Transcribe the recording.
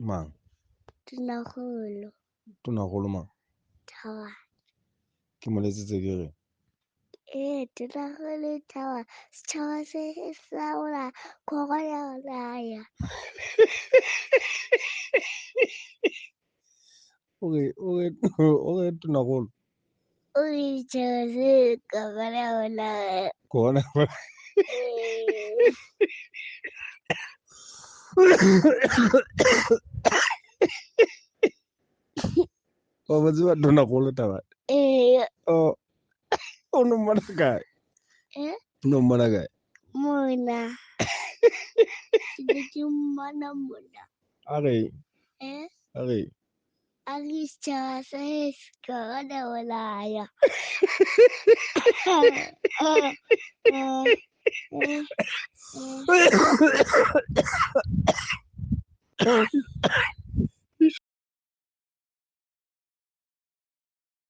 Mang? Tonakgolo. Tonakgolo mang? Thawa. Ke mo letsetse ke re. Tonakgolo Thawa. Setšhaba se laola kgoro ya bolaya. Okay, Tonakgolo. O re setšhaba se kgoro ya bolaya. Kona. Wa ba tseba Tonakgolo taba. Oh, o no mmona kae? No mmona kae? Mona. Ke be ke mmona mona. Okay. Okay. A re setšhaba se kgoro ya bolaya.